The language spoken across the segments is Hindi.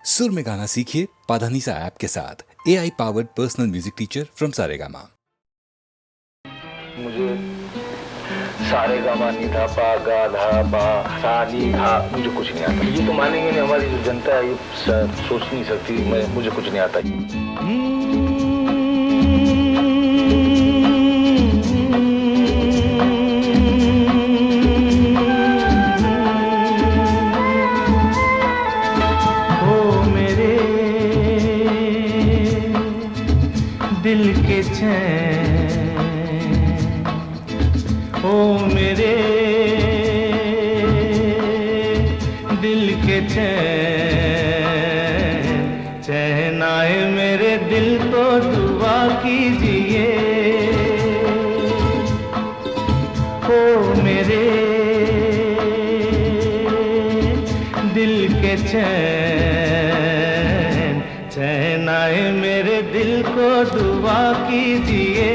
सुर में गाना सीखिए पाधानीसा ऐप के साथ। AI powered personal music teacher from Saregama. मुझे सारेगामा नी धा पा गा धा पा सा नी धा मुझे कुछ नहीं आता। ये तो मानेंगे नहीं, हमारी जो जनता है ये सोच नहीं सकती। मुझे कुछ नहीं आता। दिल के चैन, ओ मेरे दिल के चैन, चैन आए मेरे दिल को दुआ कीजिए। ओ मेरे दिल के चैन, चैन आए मेरे दिल को दुआ कीजिए।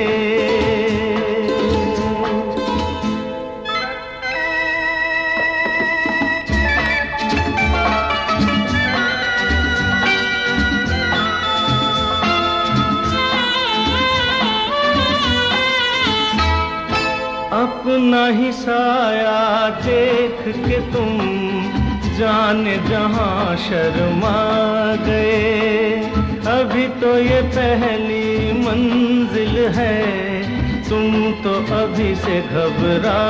अपना ही साया देख के तुम जाने जहां शर्मा गए। अभी तो ये पहली मंजिल है, तुम तो अभी से घबरा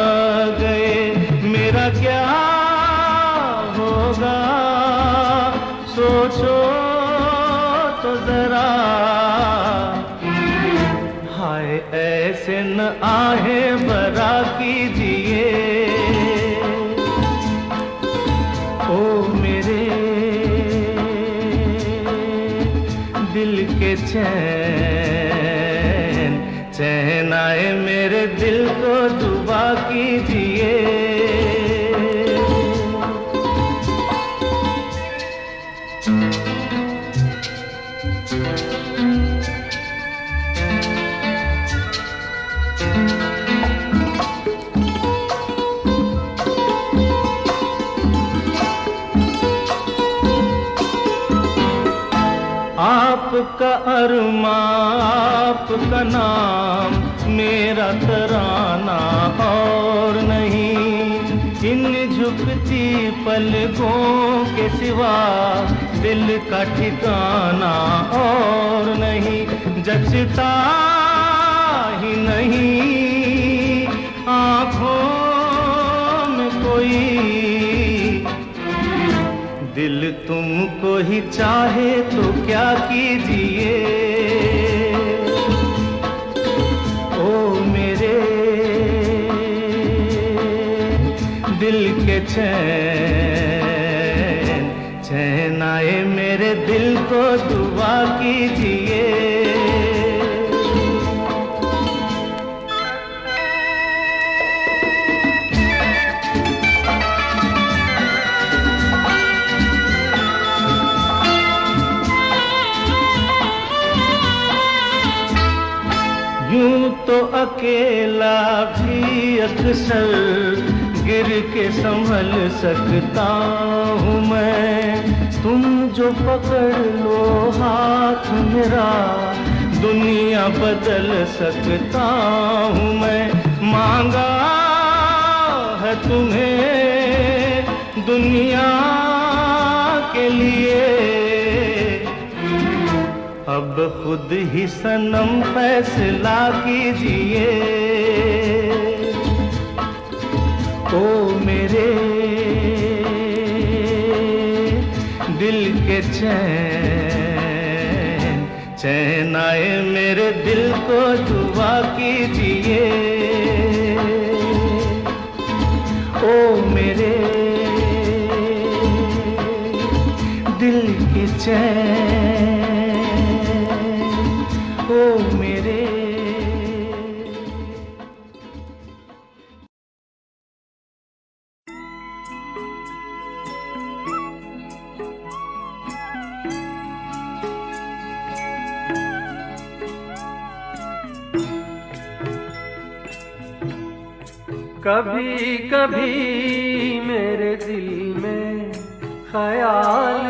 गए। मेरा क्या होगा सोचो तो जरा, हाय ऐसे न आहे बरा कीजिए। ओ मेरे दिल के चैन, चैन आए मेरे दिल को दुआ कीजिए। आपका अरमा, आपका नाम, मेरा तराना और नहीं। इन झुकती पलकों के सिवा दिल का ठिकाना और नहीं। जचता ही नहीं आँखों में कोई, दिल तुमको ही चाहे तो क्या कीजिए। ओ मेरे दिल के चैन, चैन आए मेरे दिल को दुआ कीजिए। यूं तो अकेला भी अक्सर गिर के संभल सकता हूँ मैं। तुम जो पकड़ लो हाथ मेरा, दुनिया बदल सकता हूँ मैं। मांगा है तुम्हें दुनिया के लिए, अब खुद ही सनम फैसला कीजिए। ओ मेरे दिल के चैन, चैन आए मेरे दिल को दुआ कीजिए। ओ मेरे दिल के चैन, ओ मेरे। कभी कभी मेरे दिल में ख्याल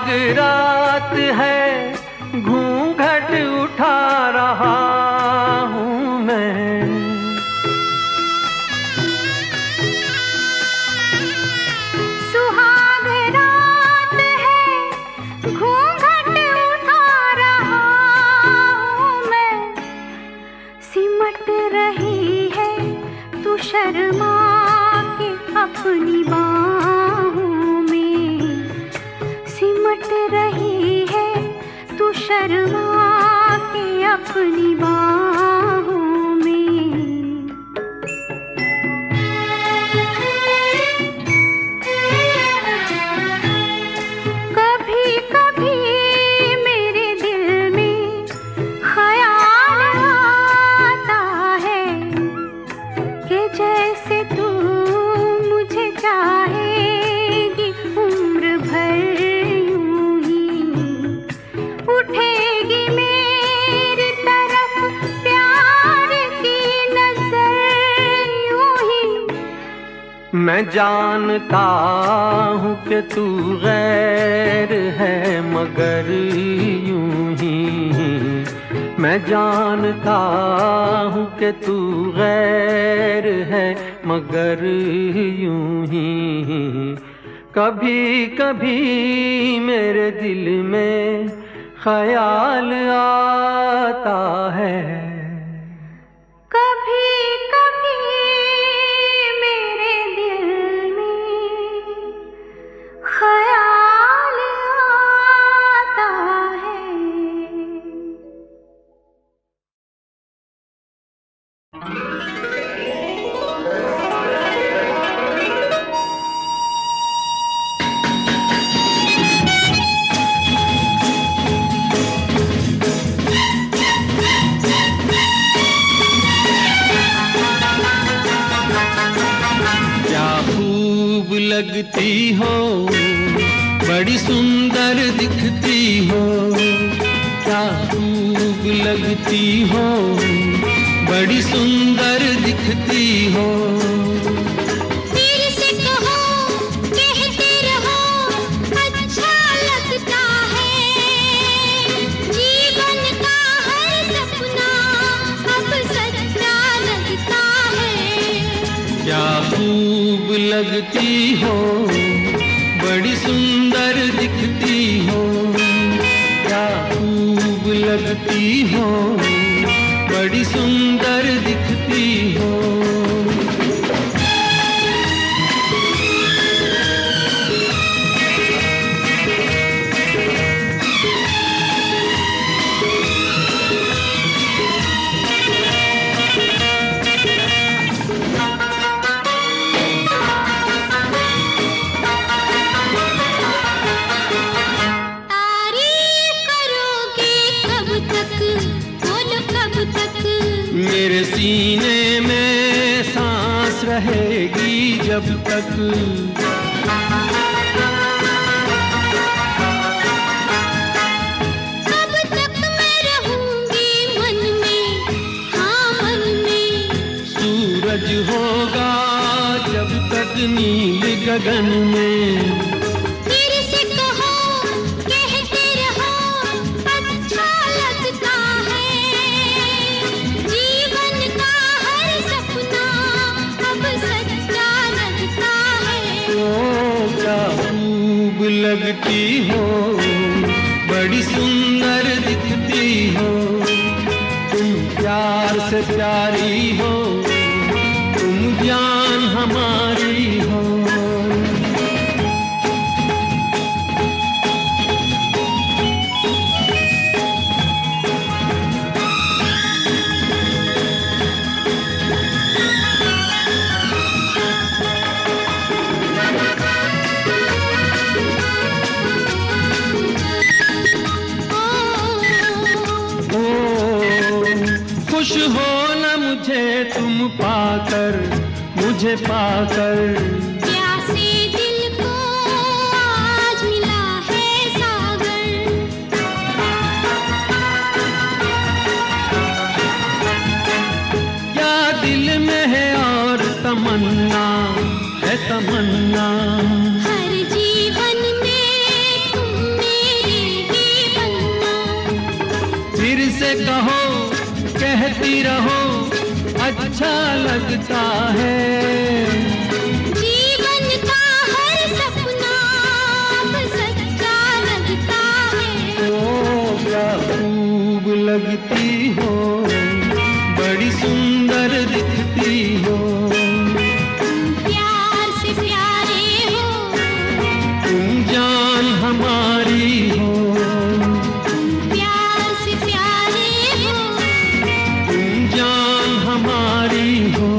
सुहाग रात है घूंघट उठा रहा हूँ मैं। सुहाग रात है घूंघट उठा रहा हूँ मैं। सिमट रही है तू शर्मा के अपनी बाहों में। सिमट रही है तू शर्मा के अपनी बाहों में। कभी कभी मेरे दिल में ख्याल आता है कि जैसे तू मुझे चाहेगी उम्र भर यूं ही। उठेगी मेरी तरफ प्यार की नजर यूं ही। मैं जानता हूँ कि तू गैर है मगर यूं ही। मैं जानता हूँ कि तू गैर है मगर यूं ही। कभी कभी मेरे दिल में ख्याल आता है। कभी कभी मेरे दिल में ख्याल आता है। क्या खूब लगती हो, बड़ी सुंदर दिखती हो। क्या खूब लगती हो, बड़ी सुंदर दिखती हो। फिर से कहो, कहते रहो, अच्छा लगता है। जीवन का हर सपना अब सच्चा लगता है। क्या खूब लगती हो, बड़ी सुंदर दिखती हो। क्या खूब लगती हो, बड़ी सुंदर दिखती हो। तारीफ करोगे कब तक, बोलो कब तक। मेरे सीने में सांस रहेगी जब तक। कब तक मैं रहूंगी मन में, हाँ मन में। सूरज होगा जब तक नील गगन में। फिर से कहो, कहते रहो, अच्छा लगता है। जीवन का हर सपना अब सच्चा लगता है। ओ क्या खूब लगती हो, बड़ी सुंदर दिखती हो। तुम प्यार से प्यारी हो, तुम जान हमारी हो। ओ, खुश हो न मुझे तुम पाकर, मुझे पाकर। प्यासे दिल को आज मिला है सागर। क्या दिल में है और तमन्ना है तमन्ना। हर जीवन में तुमने कहो कहती रहो अच्छा लगता है। जीवन का हर सपना अब सच्चा लगता है। ओ क्या खूब लगती हो, बड़ी सुंदर दिखती हो। प्यार से प्यारे हो, तुम जान हमारी हो। प्यार से प्यारे हो, तुम जान हमारी हो।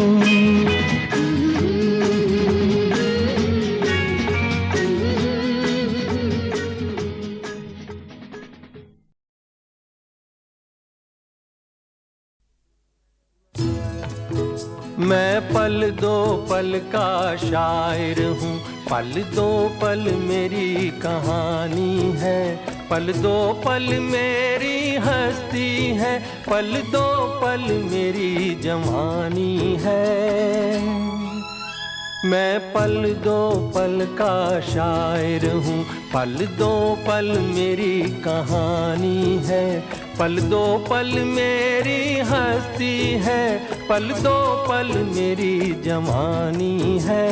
मैं पल दो पल का शायर हूँ, पल दो पल मेरी कहानी है। पल दो पल मेरी हस्ती है, पल दो पल मेरी जवानी है। मैं पल दो पल का शायर हूँ, पल दो पल मेरी कहानी है। पल दो पल मेरी हस्ती है, पल दो पल मेरी जवानी है।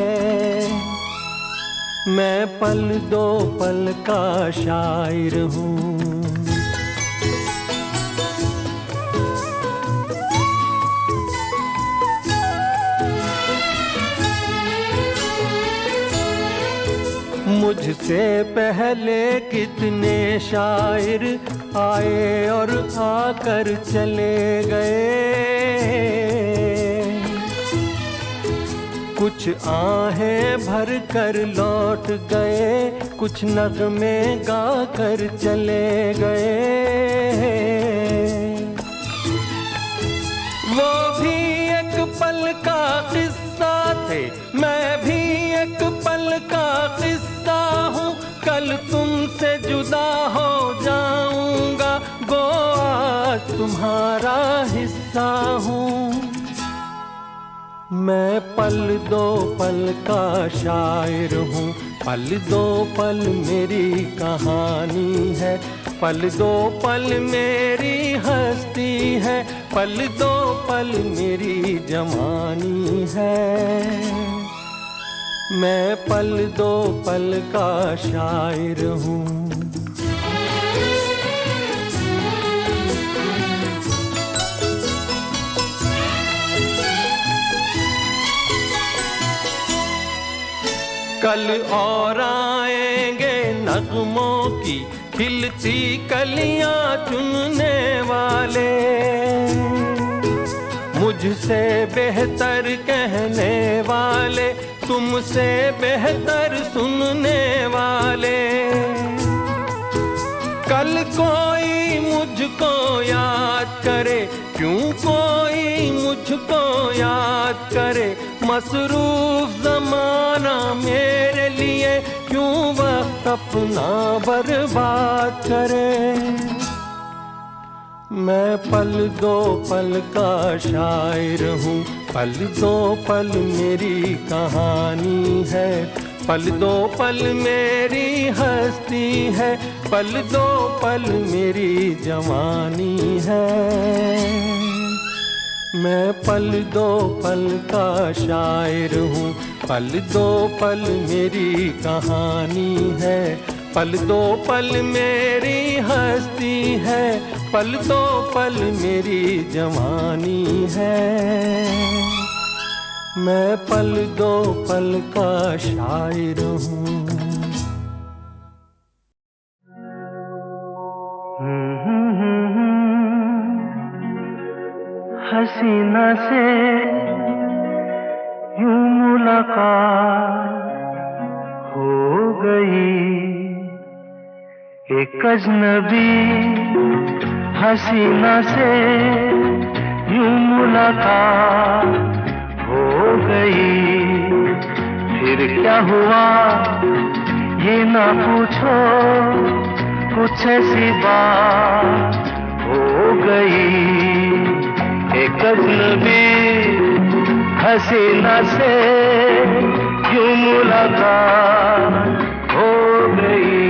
मैं पल दो पल का शायर हूँ। मुझसे पहले कितने शायर आए और आकर चले गए। कुछ आहें भर कर लौट गए, कुछ नगमे गा कर चले गए। वो भी एक पल का किस्सा थे, मैं भी एक पल का किस्सा हूँ। कल तुमसे जुदा हो जाऊंगा, गो आज तुम्हारा हिस्सा हूँ। मैं पल दो पल का शायर हूँ, पल दो पल मेरी कहानी है। पल दो पल मेरी हस्ती है, पल दो पल मेरी जवानी है। मैं पल दो पल का शायर हूँ। कल और आएंगे नगमों की खिलती कलियां चुनने वाले, मुझसे बेहतर कहने वाले, तुमसे बेहतर सुनने वाले। कल कोई मुझको याद करे, क्यों कोई मुझको याद करे। मसरूफ ज़माना मेरे लिए क्यों वक्त अपना बर्बाद करे। मैं पल दो पल का शायर हूँ, पल दो पल मेरी कहानी है। पल दो पल मेरी हस्ती है, पल दो पल मेरी जवानी है। मैं पल दो पल का शायर हूँ, पल दो पल मेरी कहानी है। पल दो पल मेरी हस्ती है, पल दो पल मेरी जवानी है। मैं पल दो पल का शायर हूँ। हसीना से यूं मुलाकात हो गई, एक अजनबी हसीना से यूं मुलाकात हो गई। फिर क्या हुआ ये ना पूछो, कुछ ऐसी बात हो गई। एक अजनबी हसीना से यूं मुलाकात हो गई।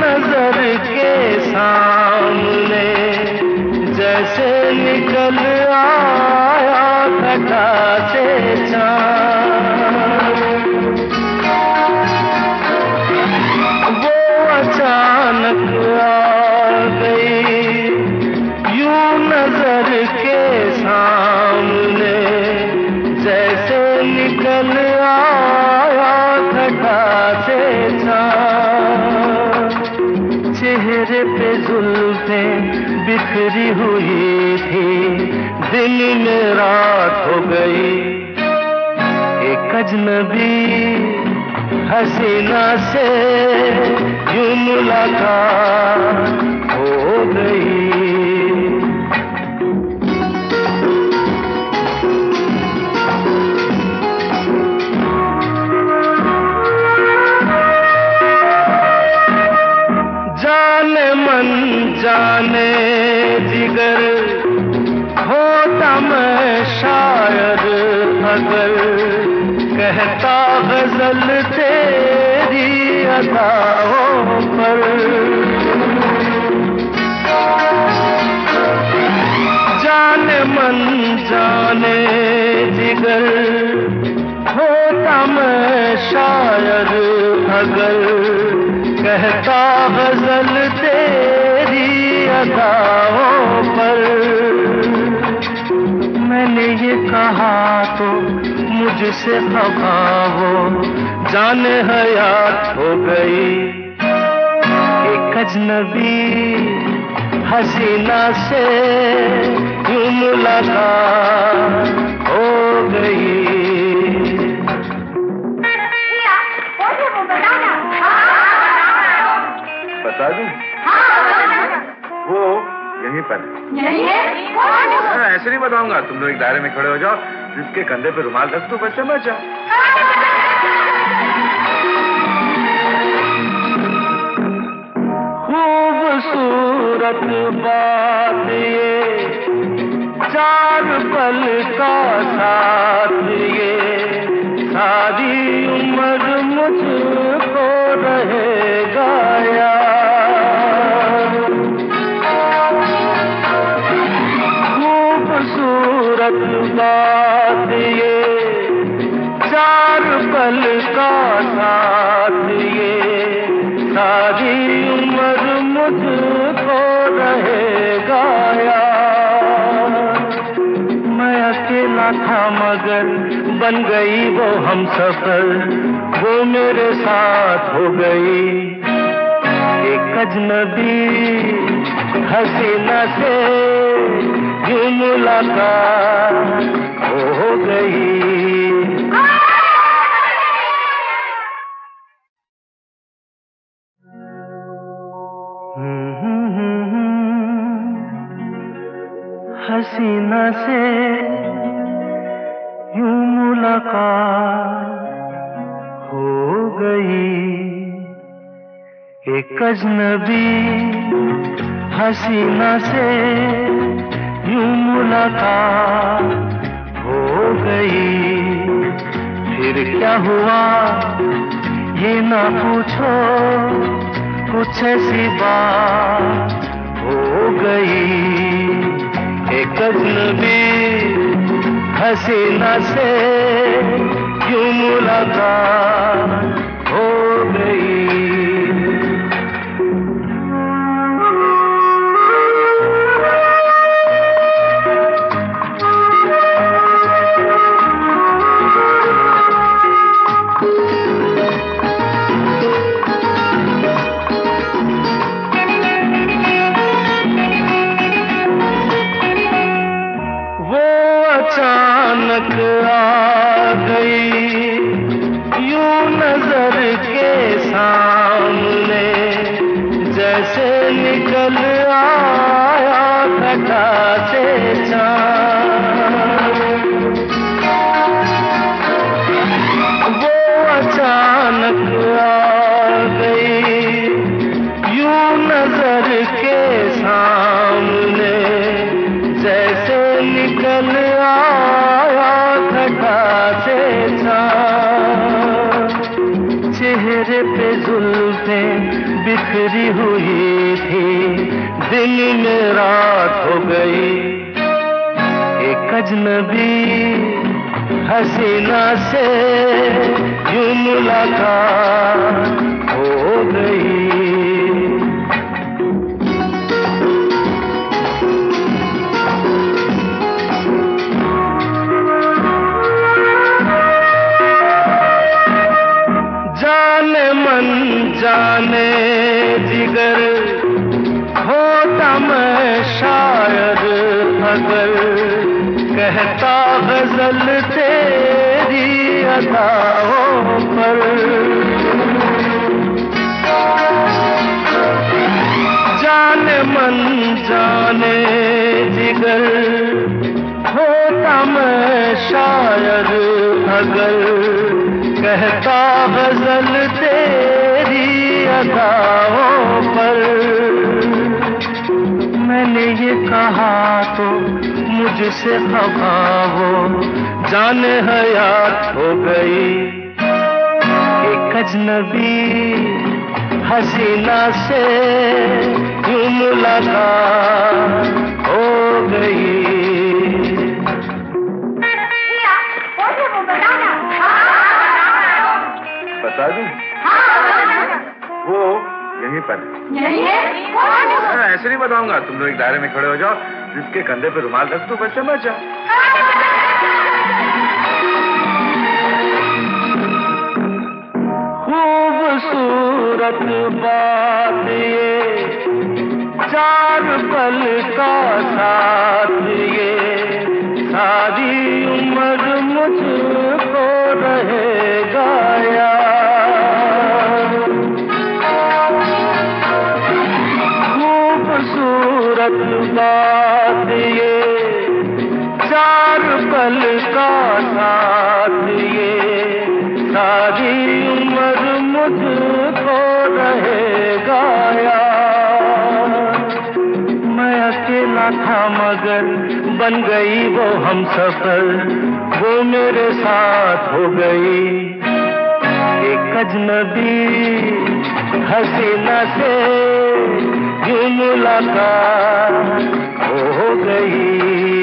नजर के सामने जैसे निकल आया घटा से चाँद, वो अचानक आ गई यूं नजर के सामने जैसे निकल आया घटा से चाँद। चेहरे पे जुल्फें बिखरी हुई थी, दिन में रात हो गई। एक अजनबी हसीना से यूं मुलाकात हो गई। जाने मन जाने जिगर होता मैं शायर अगर कहता गजल तेरी अदाओं पर। जाने मन जाने जिगर होता मैं शायर अगर कहता गजल तेरी अदाओं पर। मैंने ये कहा तो मुझसे खफा वो जाने हयात हो गई। एक अजनबी हसीना से यूं मुलाकात हो गई। बता दूं? वो यहीं पर है। ऐसे नहीं बताऊंगा, तुम लोग एक दायरे में खड़े हो जाओ, जिसके कंधे पे रुमाल रख दो, बस समझ जाओ। खूबसूरत बात ये, चार पल का साथ ये, सारी उम्र मुझको रहेगा याद। खूबसूरत बात ये, चार पल का साथ ये, सारी उम्र मुझको रहेगा याद। मैं अकेला था मगर बन गई वो हमसफर, वो मेरे साथ हो गई। एक अजनबी हसीना से यूं मुलाकात हो गई। हसीना से यूं मुलाकात हो गई। एक अजनबी हसीना से यूं मुलाकात हो गई। फिर क्या हुआ ये ना पूछो, कुछ ऐसी बात हो गई। एक अजनबी हसीना से यूं मुलाकात हो गई। अचानक आ गई यूं नजर के सामने जैसे निकल आया घटा से चाँद। वो अचानक आ गई यूं नजर के सामने जैसे निकल आया घटा से चाँद। चेहरे पे जुल्फें बिखरी बिखरी हुई थी, दिन में रात हो गई। एक अजनबी हसीना से यूं मुलाकात हो गई। जाने मन जाने जिगर होता मैं शायर अगर कहता गजल तेरी अदाओं पर। जाने मन जाने जिगर होता मैं शायर अगर कहता गजल तेरी अदाओं पर। मैंने ये कहा तो मुझसे खफा हो, जाने हयात हो गई। एक अजनबी हसीना से यूं मुलाकात हो गई। बता दूं? वो यहीं पर ऐसे नहीं बताऊंगा। तुम लोग एक दायरे में खड़े हो जाओ, जिसके कंधे पे रुमाल रख दो, बस समझ जाओ। खूबसूरत बात ये, चार पल का साथ ये, सारी उम्र मुझको रहेगा याद। खूबसूरत बात ये, चार पल का साथ ये, सारी उम्र मुझको रहेगा याद। मैं अकेला था मगर बन गई वो हमसफर, वो मेरे साथ हो गई। एक अजनबी हसीना से यूं मुलाकात हो गई।